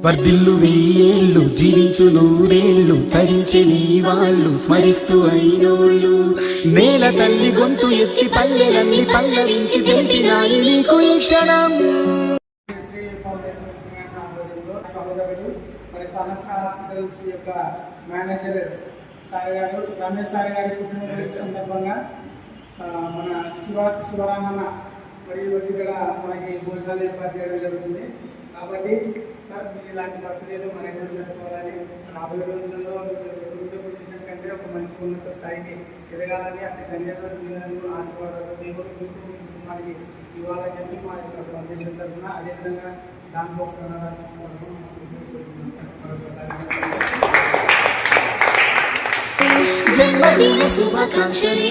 వర్ధిల్లు వెయ్యేళ్ళు జీవించు నూరేళ్ళు తరించి నీ వాళ్ళు స్మరిస్తూ అయినోళ్ళు నేల తల్లి గొంతు ఎత్తి పల్లెలన్నీ పల్లవించి తెలిపినాయి నీకు ఈ క్షణం. సహోదరుడు మరి సహస్ర హాస్పిటల్స్ యొక్క మేనేజర్ సార్ గారు రమేష్ సార్ గారి పుట్టినరోజు సందర్భంగా మన శివరామన్న మరియు ఇక్కడ మనకి భోజనాలు ఏర్పాటు చేయడం జరుగుతుంది. కాబట్టి సార్ మీరు ఇలాంటి బర్త్డేలు మన ఎన్నో జరుపుకోవాలని రాబోయే రోజులలో పొజిషన్ కంటే ఒక మంచి ఉన్నత స్థాయికి ఎదగాలని అన్ని ధన్యవాదాలు ఆశీర్వాదాలు దేవుడు మీకు మనకి ఇవ్వాలని చెప్పి మా యొక్క ఫౌండేషన్ తరఫున అదేవిధంగా దానికోసం జన్మదిన శుభాకాంక్షలే.